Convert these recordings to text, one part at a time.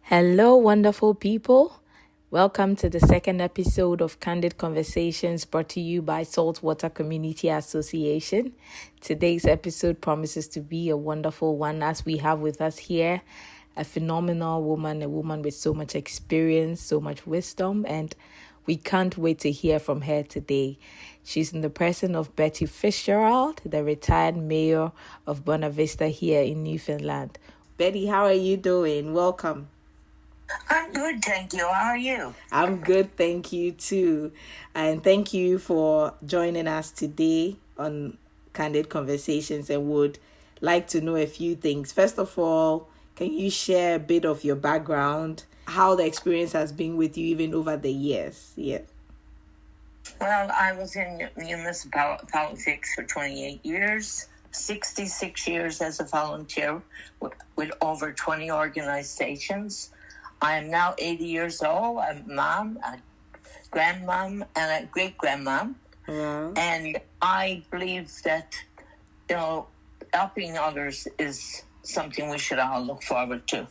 Hello, wonderful people. Welcome to the second episode of Candid Conversations brought to you by Saltwater Community Association. Today's episode promises to be a wonderful one as we have with us here a phenomenal woman, a woman with so much experience, so much wisdom, and we can't wait to hear from her today. She's in the person of Betty Fitzgerald, the retired Mayor of Bonavista here in Newfoundland. Betty, how are you doing? Welcome. I'm good, thank you. How are you? I'm good, thank you too. And thank you for joining us today on Candid Conversations, and would like to know a few things. First of all, can you share a bit of your background, how the experience has been with you even over the years? Yeah. Well, I was in municipal politics for 28 years, 66 years as a volunteer with over 20 organizations. I am now 80 years old. I'm a mom, a grandmom, and a great-grandmom. Yeah. And I believe that, helping others is something we should all look forward to.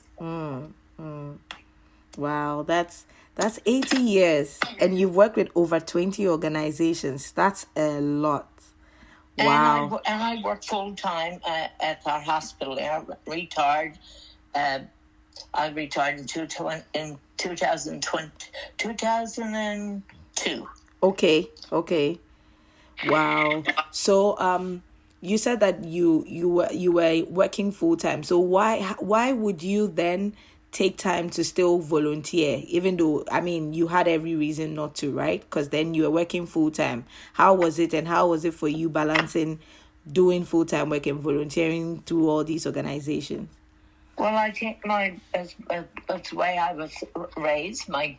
Wow, that's 80 years. And you've worked with over 20 organizations. That's a lot. Wow. And I work full-time at our hospital. I retired. I retired in 2002. Okay. Wow. So you said that you were working full time. So why would you then take time to still volunteer, even though you had every reason not to, right? Because then you were working full time. How was it, and how was it for you balancing doing full time work and volunteering through all these organizations? Well, I think that's the way I was raised. My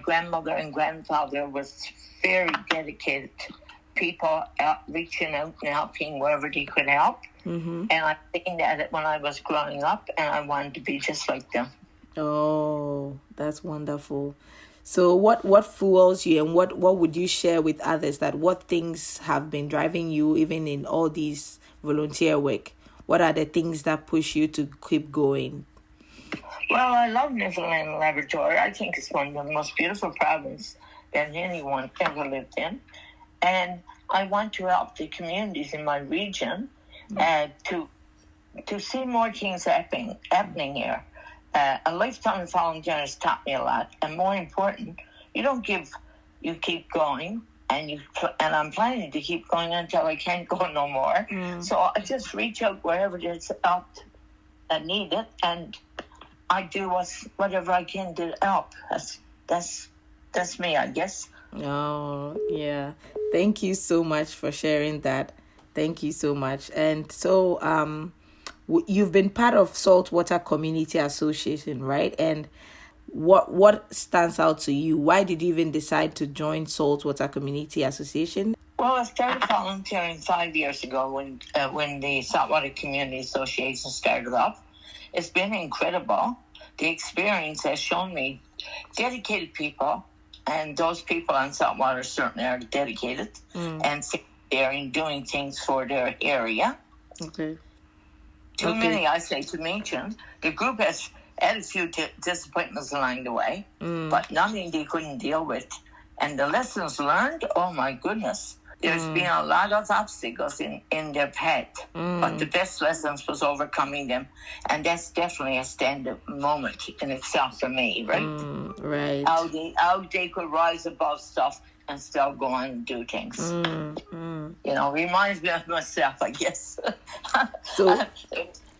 grandmother and grandfather was very dedicated people, reaching out and helping wherever they could help. Mm-hmm. And I seen that when I was growing up, and I wanted to be just like them. Oh, that's wonderful. So what fuels you, and what would you share with others, that what things have been driving you even in all these volunteer work? What are the things that push you to keep going? Well, I love Newfoundland and Labrador. I think it's one of the most beautiful provinces that anyone ever lived in. And I want to help the communities in my region to see more things happening here. A lifetime of volunteers taught me a lot. And more important, you keep going. And I'm planning to keep going until I can't go no more. So I just reach out wherever there's help that need it, and I do whatever I can to help. That's me, I guess. Oh, yeah. Thank you so much for sharing that. Thank you so much. And so you've been part of Saltwater Community Association, right? And what stands out to you? Why did you even decide to join Saltwater Community Association? Well, I started volunteering 5 years ago when the Saltwater Community Association started up. It's been incredible. The experience has shown me dedicated people, and those people on Saltwater certainly are dedicated and they're in doing things for their area. Okay. Too many, I say, to mention. The group has had a few disappointments along the way, but nothing they couldn't deal with. And the lessons learned, oh my goodness, there's been a lot of obstacles in their path, but the best lessons was overcoming them. And that's definitely a stand-up moment in itself for me, right? Right. How they could rise above stuff and still go on and do things. Reminds me of myself, I guess. So...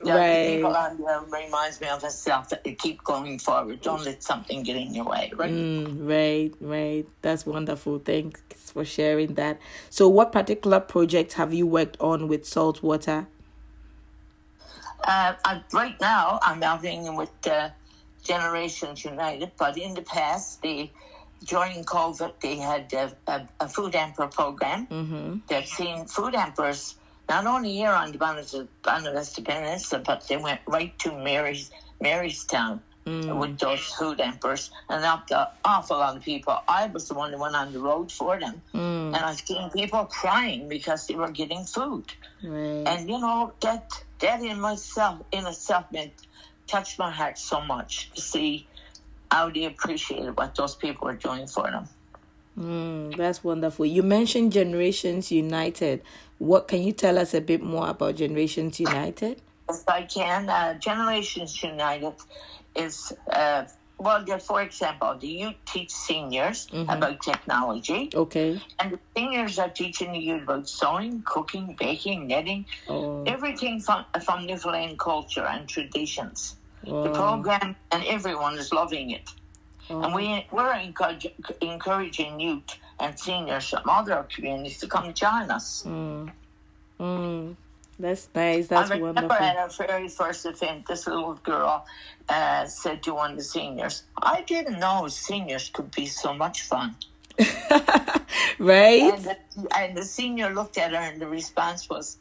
Right. People on there reminds me of myself, that they keep going forward. Don't let something get in your way, right? Right. That's wonderful. Thanks for sharing that. So what particular projects have you worked on with Saltwater? Right now, I'm helping with Generations United, but in the past, during COVID, they had a food hamper program. Mm-hmm. They've seen food hampers not only here on the Bonavista Peninsula, but they went right to Marystown with those food hampers and helped an awful lot of people. I was the one that went on the road for them. And I've seen people crying because they were getting food. Right. And, that in itself meant touched my heart so much to see how they appreciated what those people were doing for them. That's wonderful. You mentioned Generations United. What can you tell us a bit more about Generations United? Yes, I can. Generations United is, for example, the youth teach seniors about technology. Okay. And the seniors are teaching the youth about sewing, cooking, baking, knitting, everything from Newfoundland culture and traditions. The program, and everyone is loving it. And we're encouraging youth and seniors from other communities to come join us. That's nice. That's wonderful. I remember wonderful. at our very first event, this little girl said to one of the seniors, "I didn't know seniors could be so much fun." Right? And the senior looked at her, and the response was,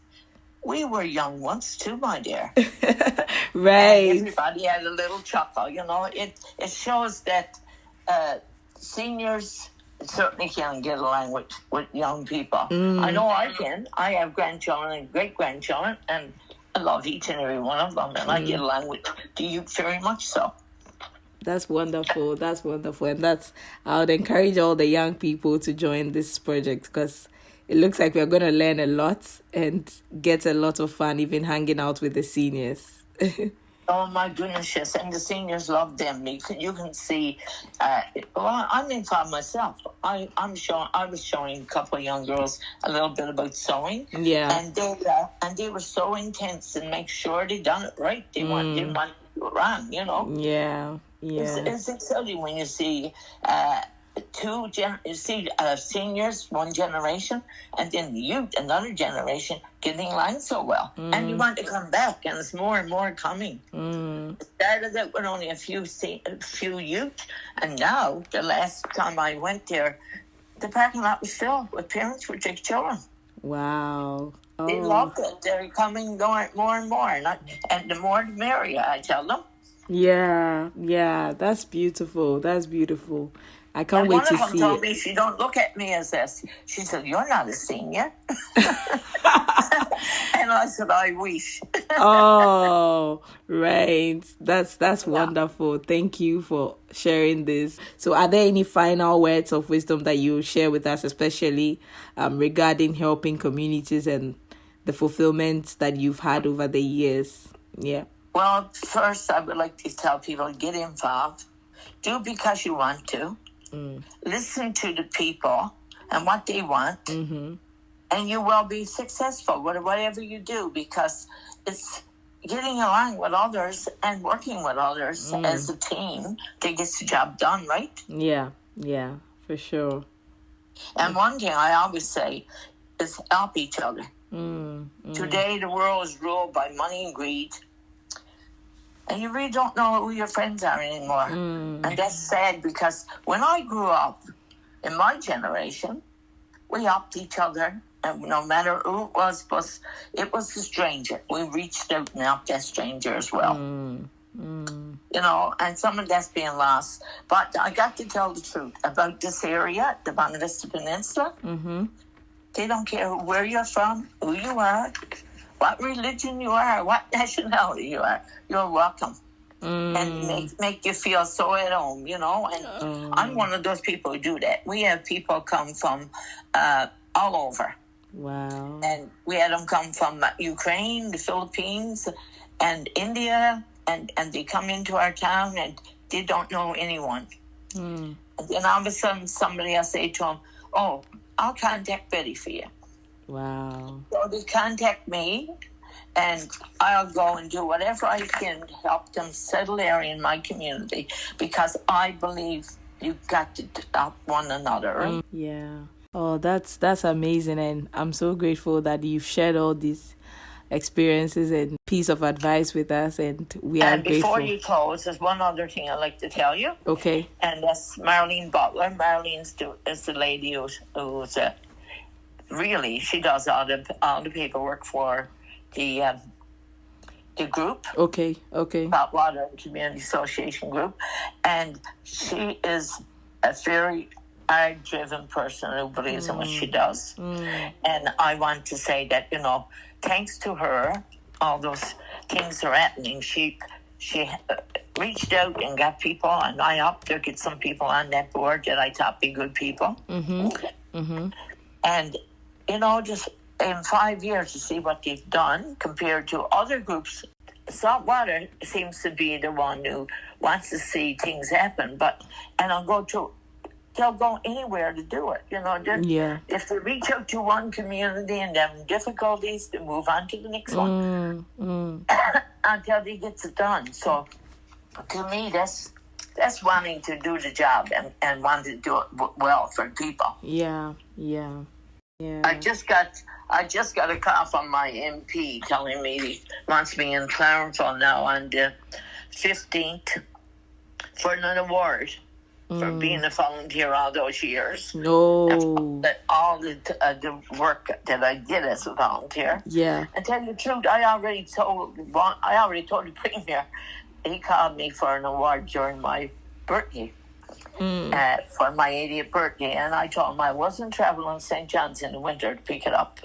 "We were young once too, my dear." Right. And everybody had a little chuckle. It shows that seniors certainly can get along with young people. I know I can. I have grandchildren and great-grandchildren, and I love each and every one of them, and I get along with the youth very much so. That's wonderful. That's wonderful. And I would encourage all the young people to join this project, because it looks like we're going to learn a lot and get a lot of fun, even hanging out with the seniors. Oh my goodness, yes, and the seniors love them. You can see. I'm involved myself. I was showing a couple of young girls a little bit about sewing. Yeah. And they were so intense and make sure they done it right. They didn't want to do it wrong. Yeah. It's exciting when you see seniors, one generation, and then the youth, another generation, getting along so well. And you want to come back, and it's more and more coming. It started out with only a few youth, and now, the last time I went there, the parking lot was filled with parents with their children. Wow. They loved it. They're coming, going more and more. And the more the merrier, I tell them. Yeah. That's beautiful. I can't wait to see it. One of them told me, "If you don't look at me as this," she said, "You're not a senior." And I said, "I wish." Oh, right. That's wonderful. Thank you for sharing this. So are there any final words of wisdom that you share with us, especially regarding helping communities and the fulfillment that you've had over the years? Yeah. Well, first, I would like to tell people, get involved. Do because you want to. Listen to the people and what they want, and you will be successful with whatever you do, because it's getting along with others and working with others as a team that gets the job done, right? Yeah, for sure. And one thing I always say is help each other. Today, the world is ruled by money and greed. And you really don't know who your friends are anymore. And that's sad, because when I grew up, in my generation, we helped each other. And no matter who it was a stranger. We reached out and helped that stranger as well. And some of that's being lost. But I got to tell the truth about this area, the Bonavista Peninsula. They don't care where you're from, who you are, what religion you are, what nationality you are. You're welcome. And make you feel so at home, And I'm one of those people who do that. We have people come from all over. Wow. And we had them come from Ukraine, the Philippines, and India, and they come into our town, and they don't know anyone. And then all of a sudden, somebody will say to them, "Oh, I'll contact Betty for you." Wow. So they contact me, and I'll go and do whatever I can to help them settle there in my community, because I believe you've got to help one another. Yeah. Oh, that's amazing, and I'm so grateful that you've shared all these experiences and piece of advice with us, and we are grateful. And before you close, there's one other thing I'd like to tell you. Okay. And that's Marlene Butler. Marlene's is the lady who's really, she does all the paperwork for the group. Okay. Saltwater Community Association group. And she is a very driven person who believes in what she does. And I want to say that, thanks to her, all those things are happening. She she reached out and got people, and I helped her get some people on that board that I thought be good people. And, just in 5 years to see what they've done compared to other groups. Saltwater seems to be the one who wants to see things happen, they'll go anywhere to do it. If they reach out to one community and have difficulties, they move on to the next one until they get it done. So, to me, that's wanting to do the job and wanting to do it well for people. Yeah. I just got a call from my MP telling me he wants me in Clarenville now on the 15th for an award for being a volunteer all those years. No. All the work that I did as a volunteer. Yeah. And tell you the truth, I already told the premier. He called me for an award during my birthday. For my 80th birthday, and I told him I wasn't traveling St. John's in the winter to pick it up.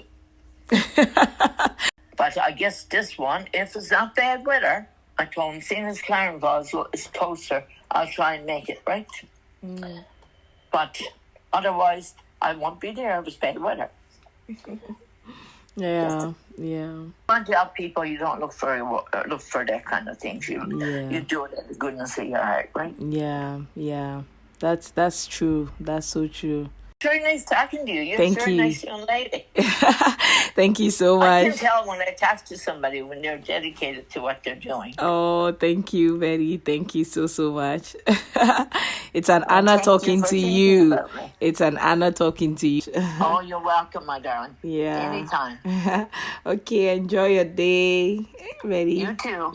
But I guess this one, if it's not bad weather, I told him, seeing as Clarenville is closer, I'll try and make it, right? But otherwise, I won't be there if it's bad weather. Yeah. You want to help people, you don't look for that kind of things. You do it out of the goodness of your heart, right? Yeah. That's true. That's so true. Very nice talking to you. You're a very nice young lady. Thank you so much. I can tell when I talk to somebody when they're dedicated to what they're doing. Oh, thank you, Betty. Thank you so much. It's an honor talking to you. It's an honor talking to you. Oh, you're welcome, my darling. Yeah. Anytime. Okay, enjoy your day, Betty. You too.